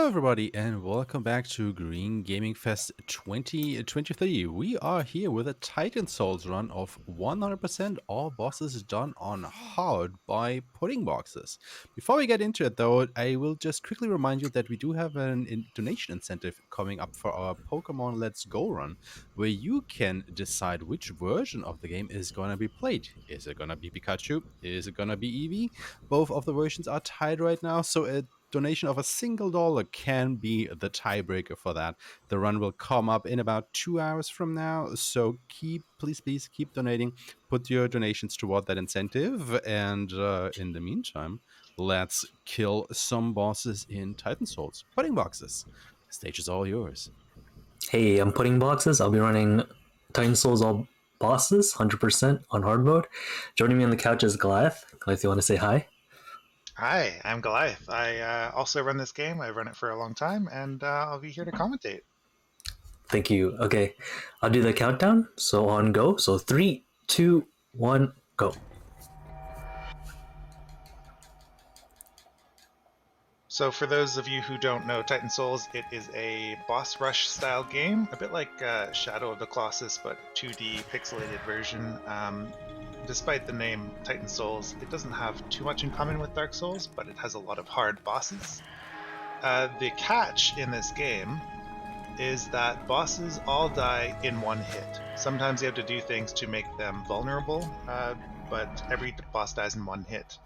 everybody, and welcome back to Green Gaming Fest 2023. We are here with a Titan Souls run of 100% all bosses done on hard by Puddingboxes. Before we get into it, though, I will just quickly remind you that we do have an donation incentive coming up for our Pokemon Let's Go run, where you can decide which version of the game is going to be played. Is it going to be Pikachu? Is it going to be Eevee? Both of the versions are tied right now, so a donation of a single dollar can be the tiebreaker for that. The run will come up in about 2 hours from now, so please keep donating. Put your donations toward that incentive, and in the meantime, let's kill some bosses in Titan Souls. Puddingboxes, the stage is all yours. Hey, I'm Puddingboxes. I'll be running Titan Souls all bosses, 100% on hard mode. Joining me on the couch is Goliath. Goliath, you want to say hi? Hi, I'm Goliath. I also run this game. I've run it for a long time, and I'll be here to commentate. Thank you. Okay, I'll do the countdown. So on go. So 3, 2, 1, go. So for those of you who don't know Titan Souls, it is a boss rush style game, a bit like Shadow of the Colossus, but 2D pixelated version. Despite the name Titan Souls, it doesn't have too much in common with Dark Souls, but it has a lot of hard bosses. The catch in this game is that bosses all die in one hit. Sometimes you have to do things to make them vulnerable, but every boss dies in one hit.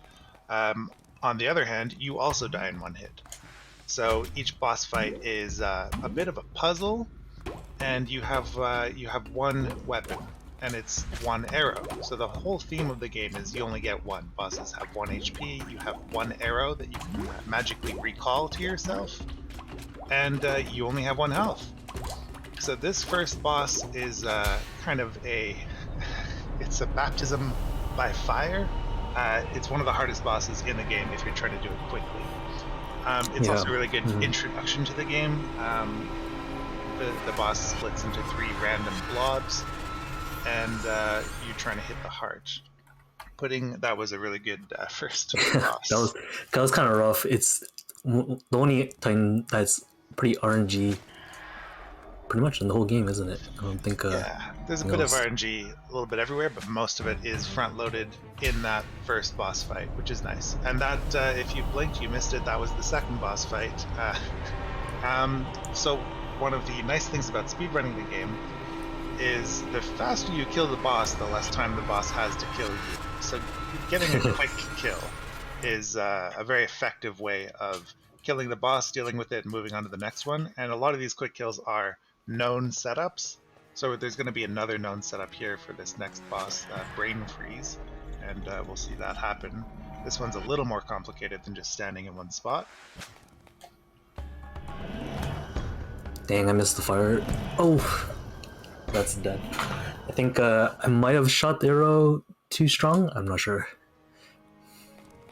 On the other hand, you also die in one hit. So each boss fight is a bit of a puzzle, and you have one weapon, and it's one arrow. So the whole theme of the game is you only get one. Bosses have 1 HP, you have one arrow that you can magically recall to yourself, and you only have 1 health. So this first boss is kind of it's a baptism by fire. It's one of the hardest bosses in the game if you're trying to do it quickly. It's also a really good introduction to the game. The boss splits into 3 random blobs, and you're trying to hit the heart. That was a really good first boss. that was kind of rough. It's the only Titan that's pretty RNG pretty much in the whole game, isn't it? I don't think yeah, there's a bit of RNG a little bit everywhere, but most of it is front loaded in that first boss fight, which is nice. And that if you blinked you missed it. That was the second boss fight. So one of the nice things about speedrunning the game is the faster you kill the boss, the less time the boss has to kill you. So getting a quick kill is a very effective way of killing the boss, dealing with it, and moving on to the next one. And a lot of these quick kills are known setups. So there's going to be another known setup here for this next boss, Brain Freeze, and we'll see that happen. This one's a little more complicated than just standing in one spot. Dang, I missed the fire. Oh, that's dead. I think I might have shot the arrow too strong. I'm not sure.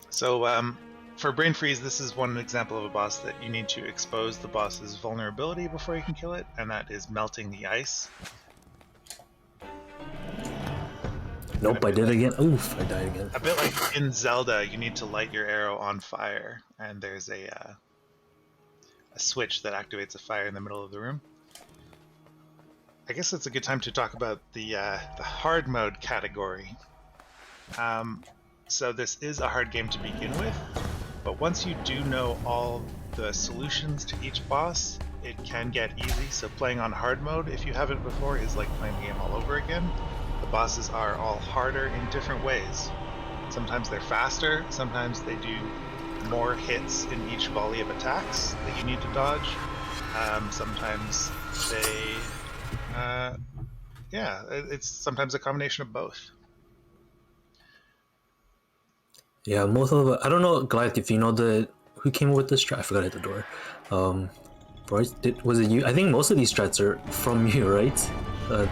So for Brain Freeze, this is one example of a boss that you need to expose the boss's vulnerability before you can kill it, and that is melting the ice. Nope, I did it again. Oof, I died again. A bit like in Zelda, you need to light your arrow on fire, and there's a switch that activates a fire in the middle of the room. I guess it's a good time to talk about the hard mode category. So this is a hard game to begin with, but once you do know all the solutions to each boss, it can get easy. So playing on hard mode, if you haven't before, is like playing the game all over again. The bosses are all harder in different ways. Sometimes they're faster, sometimes they do more hits in each volley of attacks that you need to dodge. Sometimes they, it's sometimes a combination of both. Yeah, most of I don't know, Goliath, if you know who came up with this strat. I forgot to hit the door. Bryce, was it you? I think most of these strats are from you, right? A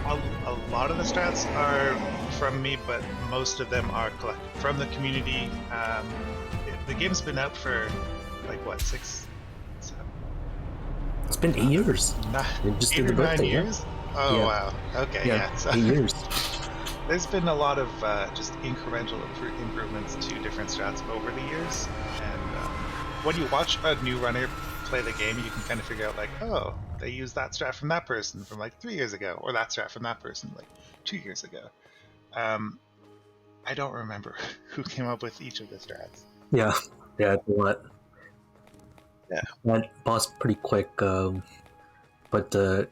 lot of the strats are from me, but most of them are collected from the community. The game's been out for like what, 6, 7? It's been 8 years. Just 8 or 9 years? Yeah? Oh yeah. Wow. Okay, yeah. So 8 years. There's been a lot of just incremental improvements to different strats over the years, and when you watch a new runner play the game, you can kind of figure out like, oh, they used that strat from that person from like 3 years ago, or that strat from that person like 2 years ago. I don't remember who came up with each of the strats. Yeah, it's a lot. Yeah. That boss pretty quick, but I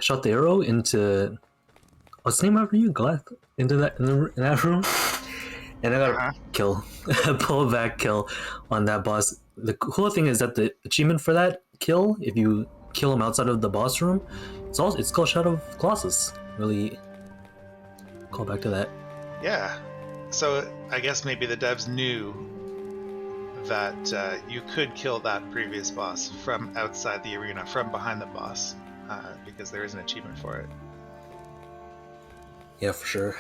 shot the arrow into what's the name after you, Goliath, into in that room, and I got a kill, a pullback kill on that boss. The cool thing is that the achievement for that kill, if you kill him outside of the boss room, it's called Shadow of Colossus. Really call back to that. Yeah. So I guess maybe the devs knew that you could kill that previous boss from outside the arena, from behind the boss, because there is an achievement for it. Yeah, for sure.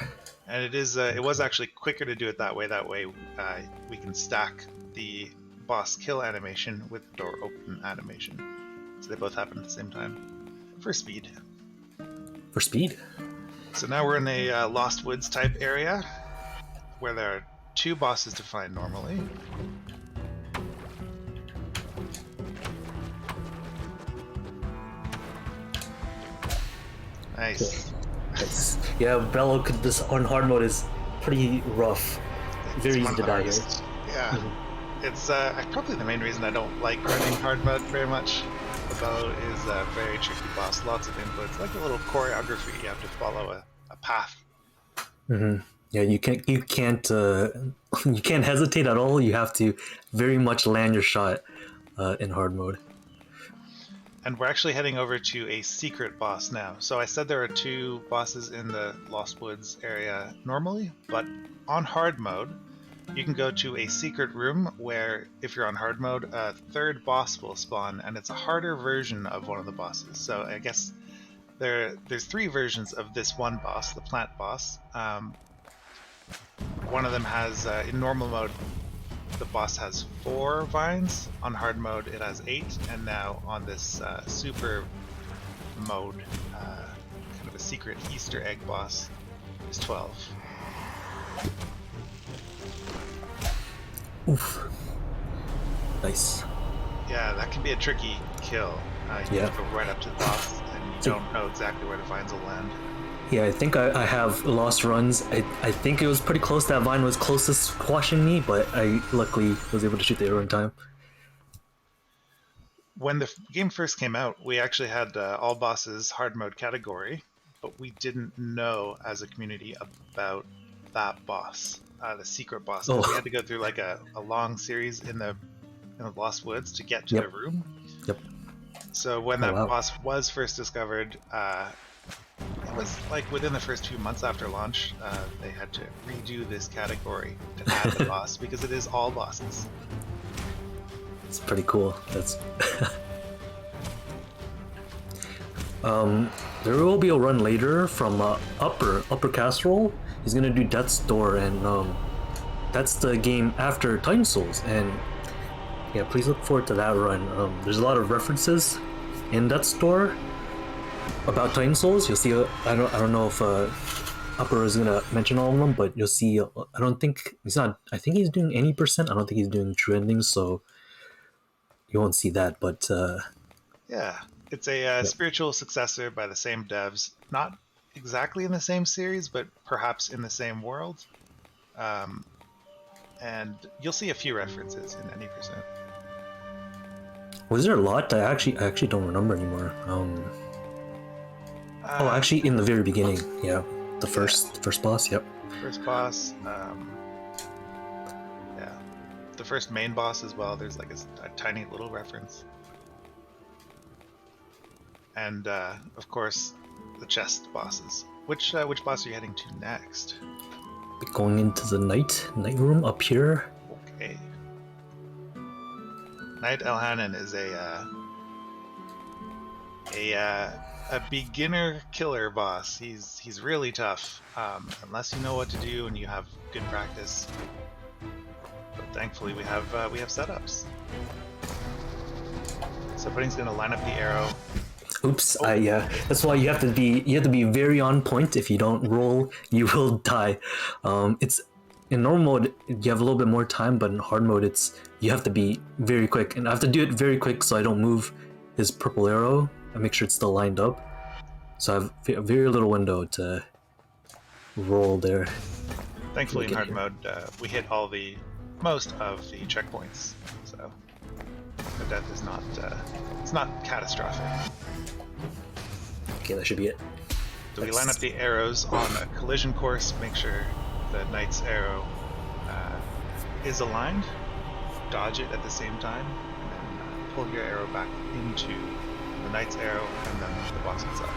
And it was actually quicker to do it that way. That way, we can stack the boss kill animation with the door open animation, so they both happen at the same time for speed. For speed. So now we're in a Lost Woods type area where there are 2 bosses to find normally. Nice. Nice. Yeah, Bello this on hard mode is pretty rough. Very easy to die here. Yeah. It's probably the main reason I don't like running hard mode very much. Bello is a very tricky boss, lots of inputs, like a little choreography. You have to follow a path. Yeah, you can't you can't hesitate at all. You have to very much land your shot in hard mode. And we're actually heading over to a secret boss now. So I said there are 2 bosses in the Lost Woods area normally, but on hard mode, you can go to a secret room where, if you're on hard mode, a 3rd boss will spawn, and it's a harder version of one of the bosses. So I guess there's 3 versions of this one boss, the plant boss. One of them has, in normal mode, the boss has 4 vines. On hard mode, it has 8, and now on this super mode, kind of a secret Easter egg boss, is 12. Oof. Nice. Yeah, that can be a tricky kill. You have to go right up to the boss, and you don't know exactly where the vines will land. Yeah, I think I have lost runs. I think it was pretty close. That vine was closest to squashing me, but I luckily was able to shoot the arrow in time. When the game first came out, we actually had all bosses hard mode category, but we didn't know as a community about that boss, the secret boss. We had to go through like a long series in the Lost Woods to get to the room. Yep. So when that boss was first discovered, it was like within the first 2 months after launch, they had to redo this category to add the boss, because it is all bosses. It's pretty cool. That's there will be a run later from Upper Casserole. He's gonna do Death's Door, and that's the game after Titan Souls. And yeah, please look forward to that run. There's a lot of references in Death's Door about Titan Souls. You'll see. I don't know if Upper is gonna mention all of them, but you'll see. I don't think he's not. I think he's doing any percent. I don't think he's doing true endings, so you won't see that. But yeah, it's a spiritual successor by the same devs. Not exactly in the same series, but perhaps in the same world. And you'll see a few references in any percent. Was there a lot? I actually don't remember anymore. Actually, in the very beginning, yeah, the first boss, yep. First boss, yeah, the first main boss as well. There's like a tiny little reference, and of course, the chest bosses. Which boss are you heading to next? Going into the night room up here. Okay. Knight Elhanan is a beginner killer boss. He's really tough, unless you know what to do and you have good practice. But thankfully we have setups. So Pudding's gonna line up the arrow. Oops! That's why you have to be very on point. If you don't roll, you will die. It's in normal mode you have a little bit more time, but in hard mode you have to be very quick, and I have to do it very quick so I don't move his purple arrow and make sure it's still lined up. So I have a very little window to roll there. Thankfully, in hard mode, we hit most of the checkpoints, so the death is not it's not catastrophic. Okay, that should be it. So we line up the arrows on a collision course, make sure the knight's arrow is aligned, dodge it at the same time, and then pull your arrow back into the knight's arrow and then the boss itself.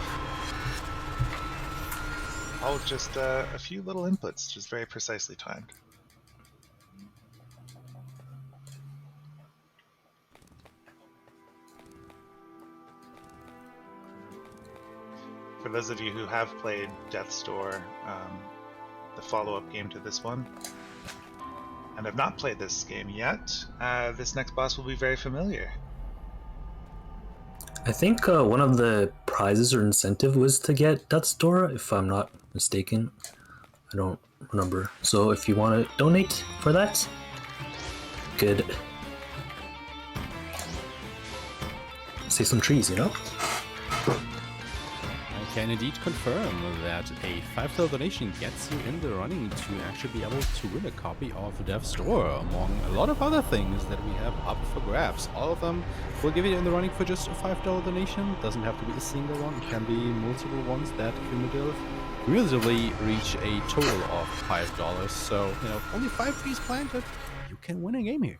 All with just a few little inputs, just very precisely timed. For those of you who have played Death's Door, the follow-up game to this one, and have not played this game yet, this next boss will be very familiar. I think one of the prizes or incentive was to get Death's Door, if I'm not mistaken. I don't remember. So if you want to donate for that, good. Save some trees, you know? I can indeed confirm that a $5 donation gets you in the running to actually be able to win a copy of Death's Door, among a lot of other things that we have up for grabs. All of them will give you in the running for just a $5 donation. Doesn't have to be a single one, it can be multiple ones that cumulatively reach a total of $5. So, you know, only 5 trees planted, you can win a game here.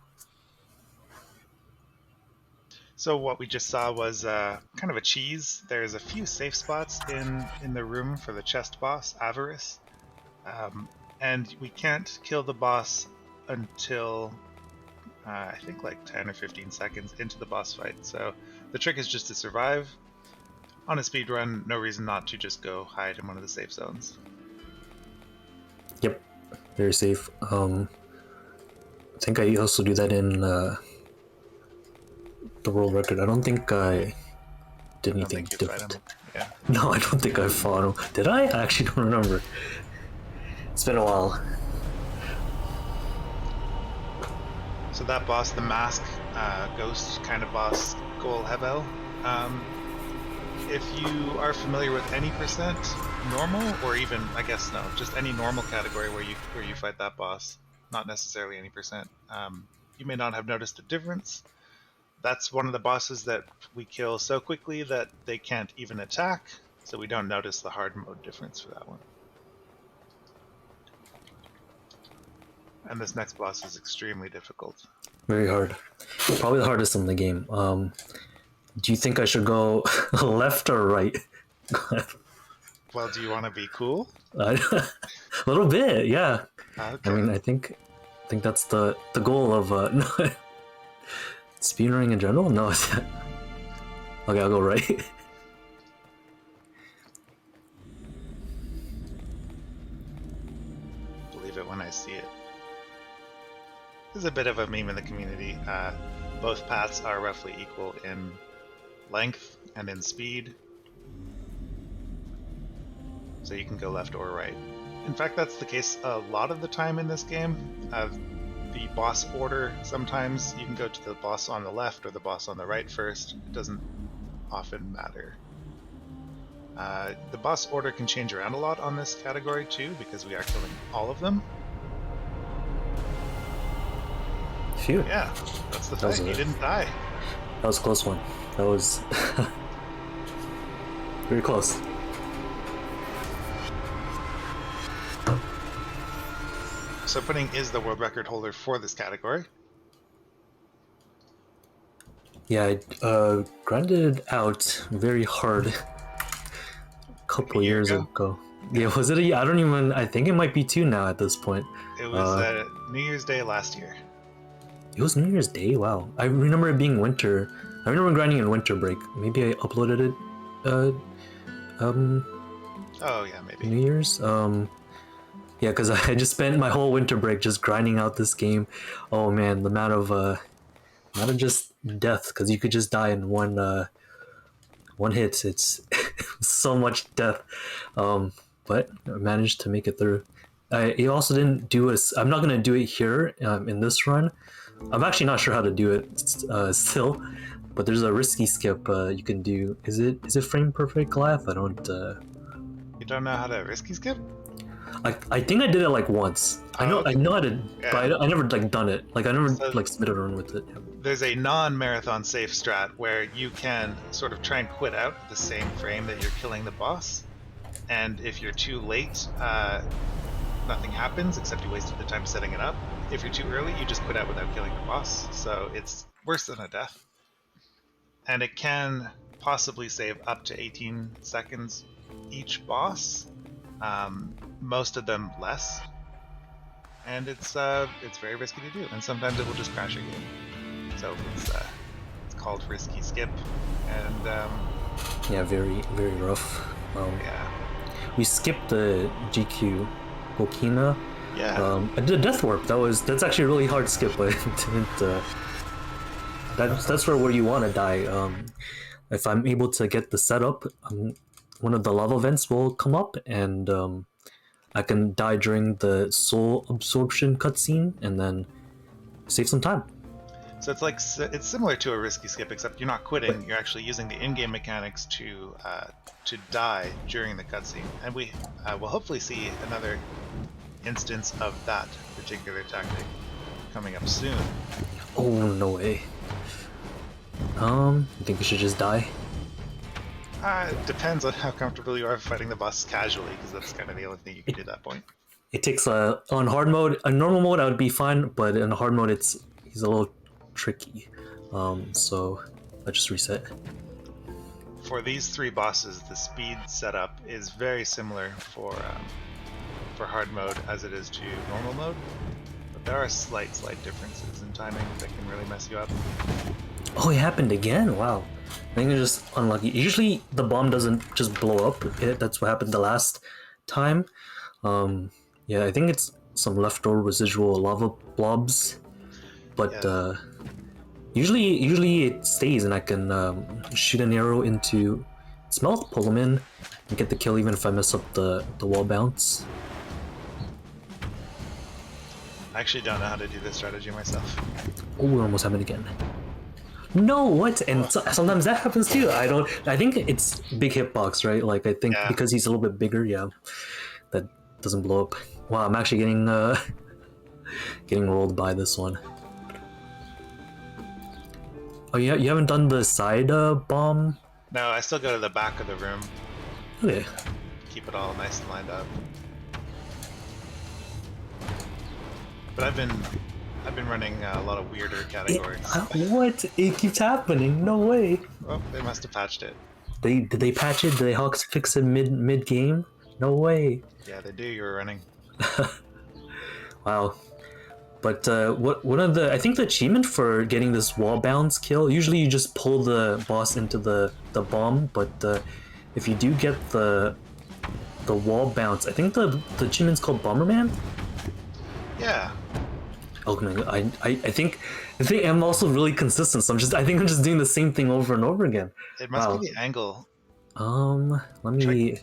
So what we just saw was kind of a cheese. There's a few safe spots in the room for the chest boss, Avarice. And we can't kill the boss until I think like 10 or 15 seconds into the boss fight. So the trick is just to survive. On a speed run, no reason not to just go hide in one of the safe zones. Yep, very safe. I think I also do that in the world record. I don't think I did anything different. Yeah. No, I don't think I fought him. Did I? I actually don't remember. It's been a while. So that boss, the mask ghost kind of boss, Gol Hevel. If you are familiar with any percent normal, or even I guess no, just any normal category where you fight that boss, not necessarily any percent, you may not have noticed a difference. That's one of the bosses that we kill so quickly that they can't even attack, so we don't notice the hard mode difference for that one. And this next boss is extremely difficult. Very hard. Probably the hardest in the game. Do you think I should go left or right? Well, do you want to be cool? A little bit, yeah. Okay. I mean, I think that's the goal of speedrunning in general. No, okay, I'll go right. Believe it when I see it. This is a bit of a meme in the community. Both paths are roughly equal in length and in speed, so you can go left or right. In fact, that's the case a lot of the time in this game. The boss order, sometimes you can go to the boss on the left or the boss on the right first. It doesn't often matter. The boss order can change around a lot on this category too, because we are killing all of them. Phew. Yeah, that's the fight. You didn't die. That was a close one. That was very close. So Pudding is the world record holder for this category. Yeah, I grinded out very hard a couple years ago. Yeah, was it I don't even, I think it might be 2 now at this point. It was New Year's Day last year. It was New Year's Day? Wow. I remember it being winter. I remember grinding in winter break. Maybe I uploaded it oh yeah, maybe. New Year's? Yeah, because I just spent my whole winter break just grinding out this game. Oh man, the amount of just death, because you could just die in one hit. It's so much death. But I managed to make it through. He also didn't do it. I'm not gonna do it here in this run. I'm actually not sure how to do it still, but there's a risky skip you can do. Is it frame perfect laugh? I don't. You don't know how to risky skip? I think I did it like once. I know Okay. I know how to, Yeah. but I never like done it. Like I never So- like submitted a run with it. There's a non-marathon safe strat where you can sort of try and quit out at the same frame that you're killing the boss, and if you're too late, nothing happens except you wasted the time setting it up. If you're too early, you just quit out without killing the boss, so it's worse than a death. And it can possibly save up to 18 seconds each boss, most of them less, and it's very risky to do, and sometimes it will just crash your game. So it's called risky skip, and Yeah, very very rough. yeah, We skipped the GQ Gokina. yeah. I did a death warp. That's actually a really hard skip, but it didn't. That's where you want to die. If I'm able to get the setup, one of the lava vents will come up, and I can die during the soul absorption cutscene, and then save some time. So it's similar to a risky skip, except you're not quitting. You're actually using the in-game mechanics to die during the cutscene, and we will hopefully see another instance of that particular tactic coming up soon. Oh no way. I think we should just die. It depends on how comfortable you are fighting the boss casually, because that's kind of the only thing you can do at that point. It takes on hard mode. On normal mode, I would be fine, but in hard mode, he's a little tricky. So I just reset. For these three bosses, the speed setup is very similar for hard mode as it is to normal mode, but there are slight differences in timing that can really mess you up. Oh, it happened again. Wow. I think it's just unlucky. Usually the bomb doesn't just blow up. That's what happened the last time. Yeah, I think it's some leftover residual lava blobs, but Yeah. usually it stays, and I can shoot an arrow into its mouth, pull them in, and get the kill even if I mess up the wall bounce. I actually don't know how to do this strategy myself. Oh, we're almost having it again. No, what? And sometimes that happens too. I think it's big hitbox, right? Like I think Yeah. because he's a little bit bigger, yeah, that doesn't blow up. Wow, I'm actually getting getting rolled by this one. Oh yeah, you haven't done the side bomb? No, I still go to the back of the room, Okay. keep it all nice and lined up. But I've been running a lot of weirder categories. What? It keeps happening. No way. Oh, they must have patched it. Did they patch it? Did they Hawks fix it mid game? No way. Yeah, they do. You were running. Wow. But one of the I think the achievement for getting this wall bounce kill, usually you just pull the boss into the bomb, but if you do get the wall bounce, I think the achievement's called Bomberman. Yeah. Oh my god, I think I'm also really consistent, so I think I'm just doing the same thing over and over again. It must Wow. be the angle. Let me.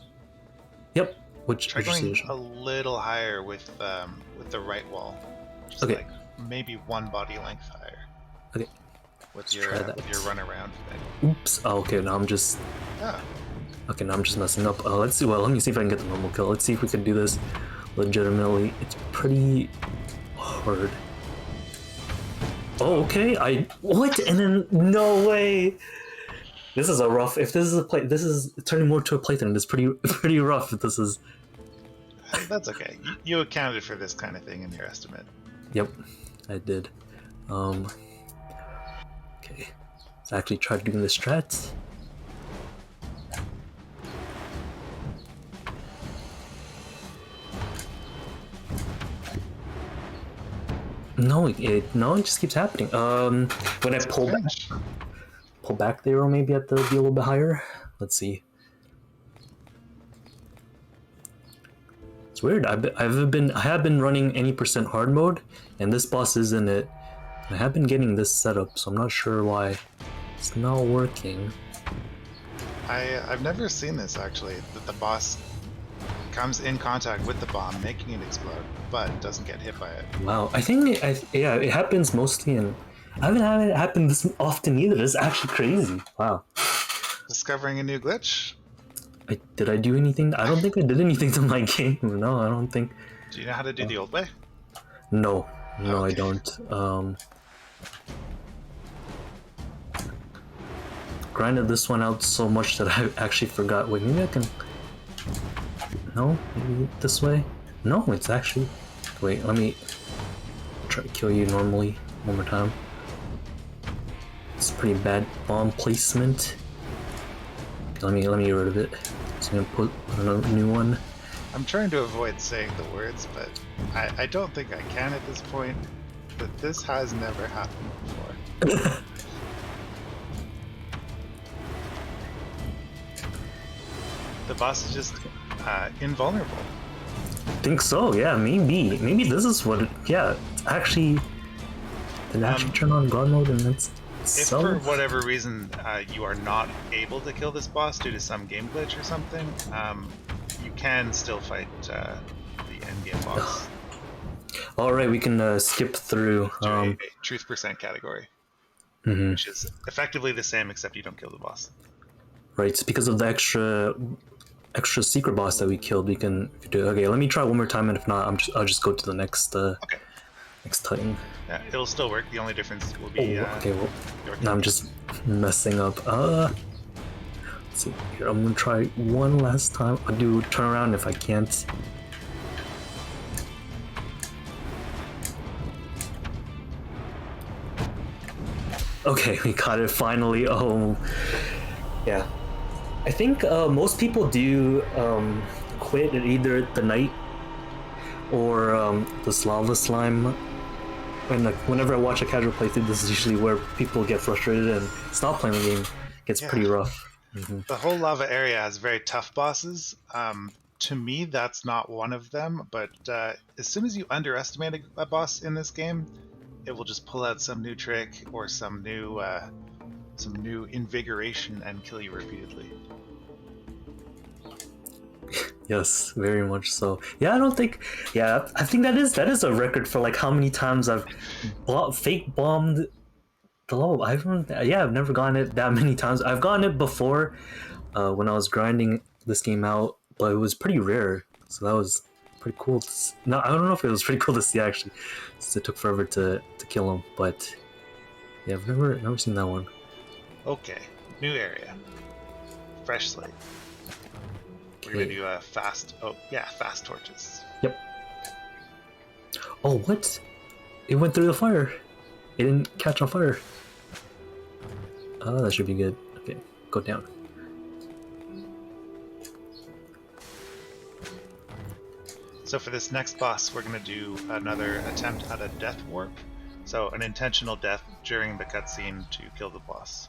Yep. Which Try going station? a little higher with the right wall. Just Okay. like maybe one body length higher. Okay. With Let's your try that. run around thing. Oops. Oh, okay. Now I'm just. Yeah. Okay, now I'm just messing up. Let's see. Well, let me see if I can get the normal kill. Let's see if we can do this legitimately. It's pretty hard. Oh, okay. What? And then no way. This is a rough. If this is a play, this is turning more to a playthrough. It's pretty rough. If this is. That's okay. You accounted for this kind of thing in your estimate. Yep, I did. Okay. Let's actually try doing the strats. No, it just keeps happening. When I pull back the arrow, maybe I have to be a little bit higher. Let's see. It's weird. I have been running any % hard mode, and this boss is in it. I have been getting this setup, so I'm not sure why it's not working. I've never seen this actually. That the boss comes in contact with the bomb, making it explode, but doesn't get hit by it. Wow, I think yeah, it happens mostly in. I haven't had it happen this often either. It's actually crazy. Wow. Discovering a new glitch. Did I do anything? I don't think I did anything to my game. No, I don't think. Do you know how to do the old way? No, no, I Okay. don't. Grinded this one out so much that I actually forgot. Wait, maybe I can. No, maybe this way. No, it's actually. Wait, let me try to kill you normally one more time. It's pretty bad bomb placement. Let me get rid of it. So I'm gonna put another new one. I'm trying to avoid saying the words, but I don't think I can at this point. But this has never happened before. The boss is just invulnerable. Think so, yeah, maybe. Maybe this is what it, yeah, it's actually did it actually turn on God mode and that's If so for whatever reason you are not able to kill this boss due to some game glitch or something, you can still fight the end game boss. Alright, we can skip through. Do a truth percent category, which is effectively the same except you don't kill the boss. Right, it's because of the extra secret boss that we killed. We can do. Okay, let me try one more time, and if not, I'll just go to the next Okay. next Titan. Yeah, it'll still work. The only difference will be. Okay, well, your now I'm just messing up. Let's see here. I'm gonna try one last time. I'll do turn around if I can't. Okay, we got it finally. Oh, yeah. I think most people do quit at either the night or this lava slime. And like, whenever I watch a casual playthrough, this is usually where people get frustrated and stop playing the game. It gets pretty rough. The whole lava area has very tough bosses. To me, that's not one of them. But as soon as you underestimate a boss in this game, it will just pull out some new trick or some new invigoration and kill you repeatedly. Yes, very much so. Yeah, I don't think. Yeah, I think that is a record for like how many times I've fake bombed the level. I've never gotten it that many times. I've gotten it before when I was grinding this game out, but it was pretty rare. So that was pretty cool. No, I don't know if it was pretty cool to see actually, since it took forever to kill him. But yeah, I've never seen that one. Okay, new area, fresh slate. We're gonna do a fast. Oh yeah, fast torches. Yep. Oh, what? It went through the fire. It didn't catch on fire. Oh, that should be good. Okay, go down. So for this next boss, we're gonna do another attempt at a death warp. So an intentional death during the cutscene to kill the boss.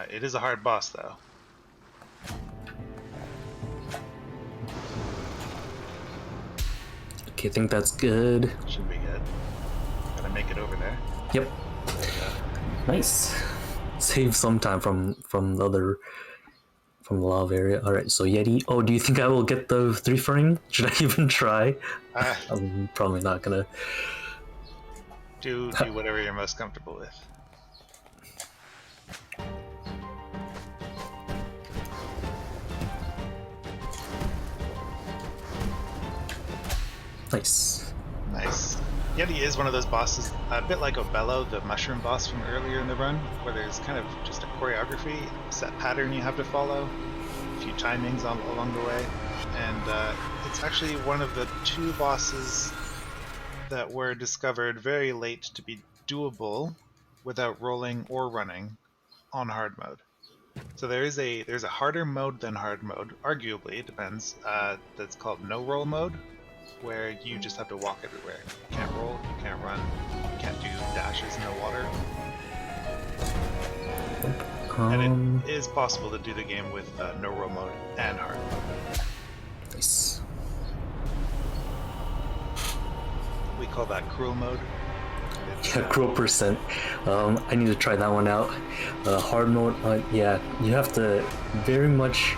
It is a hard boss though. Okay, I think that's good. Should be good. Gotta make it over there. Yep. Nice. Save some time from the lava area. All right, so Yeti. Oh, do you think I will get the 3 frame? Should I even try? I'm probably not gonna. Do whatever you're most comfortable with. Nice. Nice. Yeti is one of those bosses, a bit like Obello, the mushroom boss from earlier in the run, where there's kind of just a choreography, a set pattern you have to follow, a few timings along the way, and it's actually one of the 2 bosses that were discovered very late to be doable without rolling or running on hard mode. So there's a harder mode than hard mode, arguably, it depends, that's called no roll mode, where you just have to walk everywhere. You can't roll, you can't run, you can't do dashes in the water. And it is possible to do the game with no roll mode and hard mode. Nice. We call that cruel mode. Yeah, cruel percent. I need to try that one out. Hard mode. Yeah, you have to very much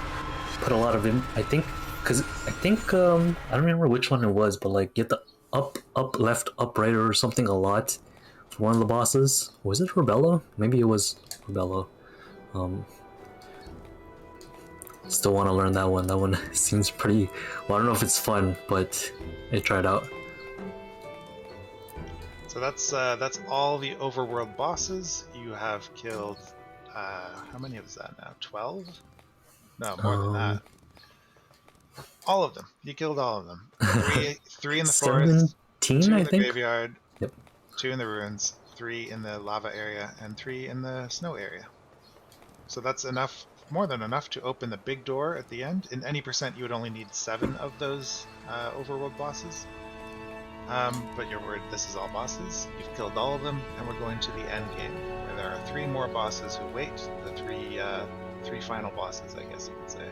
put a lot of I think because I think I don't remember which one it was, but like get the up, left, up, right, or something a lot for one of the bosses. Was it Rebello? Maybe it was Rebello. Still want to learn that one. That one seems pretty. Well, I don't know if it's fun, but I tried out. So that's all the overworld bosses. You have killed. How many is that now? 12? No, more than that. All of them. You killed all of them. Three in the forest, 17, 2 I in the think. graveyard, Yep. 2 in the ruins, 3 in the lava area, and 3 in the snow area. So that's enough, more than enough to open the big door at the end. In any percent, you would only need 7 of those overworld bosses. But your word, this is all bosses. You've killed all of them, and we're going to the end game, where there are 3 more bosses who wait. The three final bosses, I guess you could say.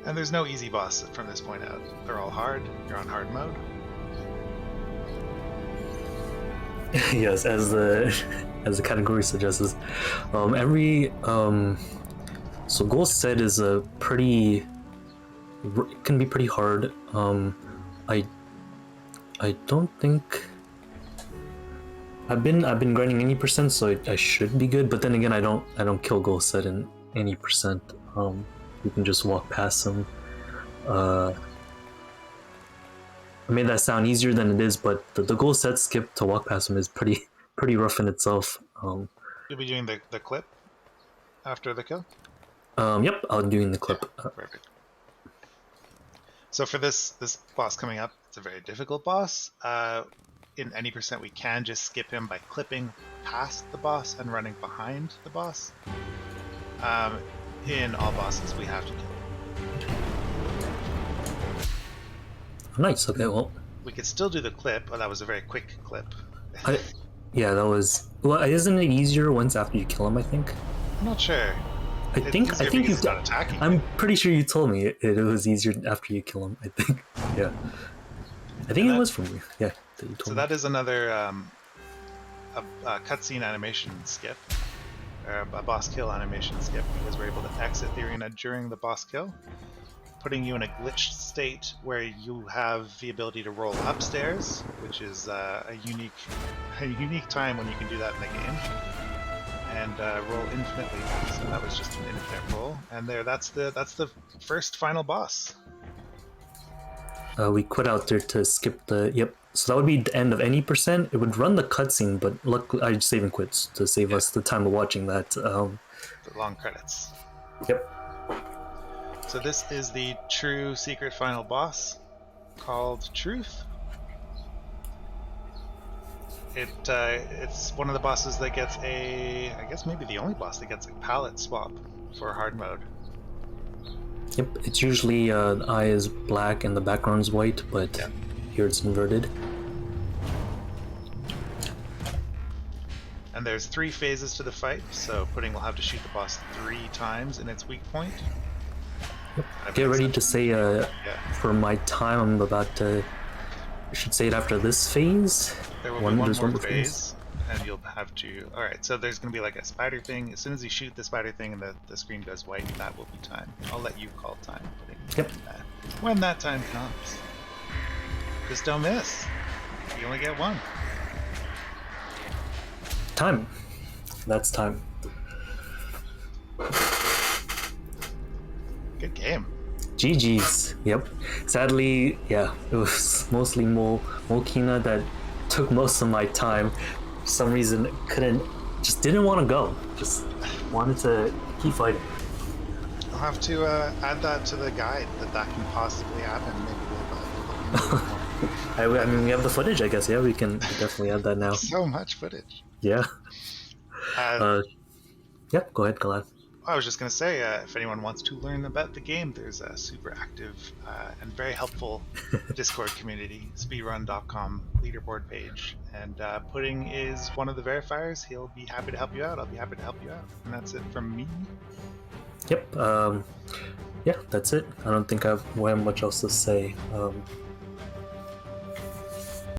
And there's no easy boss from this point out. They're all hard. You're on hard mode. Yes, as the category suggests. Every so goal set is a pretty. It can be pretty hard. I don't think I've been grinding any percent, so I should be good. But then again, I don't kill goal set in any percent. You can just walk past them. I made that sound easier than it is, but the goal set skip to walk past them is pretty rough in itself. You'll be doing the clip after the kill? Yep, I'll be doing the clip. Yeah, perfect. So for this boss coming up, it's a very difficult boss. In any percent, we can just skip him by clipping past the boss and running behind the boss. In all bosses, we have to kill him. Nice. Okay. Well, we could still do the clip. Oh, that was a very quick clip. Yeah, that was. Well, isn't it easier once after you kill him? I think. I'm not sure. I think you've not attacking. I'm pretty sure you told me it was easier after you kill him. I think. Yeah. I think it was from you. Yeah. That you told me. That is another a cutscene animation skip, or a boss kill animation skip, because we're able to exit the arena during the boss kill, putting you in a glitched state where you have the ability to roll upstairs, which is a unique time when you can do that in the game, and roll infinitely. So that was just an infinite roll, and that's the first final boss. We quit out there to skip the. Yep. So that would be the end of any percent. It would run the cutscene, but luckily I save and quits to save us the time of watching that. The long credits. Yep. So this is the true secret final boss called Truth. It's one of the bosses that gets I guess maybe the only boss that gets a palette swap for hard mode. Yep, it's usually the eye is black and the background is white, but here it's inverted. And there's 3 phases to the fight, so Pudding will have to shoot the boss 3 times in its weak point. Yep. Get ready to say for my time. I'm about to. I should say it after this phase. There will be one more phase, and you'll have to. All right, so there's going to be like a spider thing. As soon as you shoot the spider thing and the screen goes white, that will be time. I'll let you call time. Yep. When that time comes, just don't miss. You only get one. Time. That's time. Good game. GG's. Yep. Sadly, yeah, it was mostly Molkina that took most of my time. For some reason, just didn't want to go. Just wanted to keep fighting. I'll have to add that to the guide that can possibly happen. Maybe we'll I mean, we have the footage, I guess. Yeah, we can definitely add that now. So much footage. Yeah. Yeah, go ahead, Galad. I was just going to say, if anyone wants to learn about the game, there's a super active and very helpful Discord community, speedrun.com leaderboard page, and Pudding is one of the verifiers. He'll be happy to help you out. I'll be happy to help you out. And that's it from me. Yep. Yeah, that's it. I don't think I have much else to say.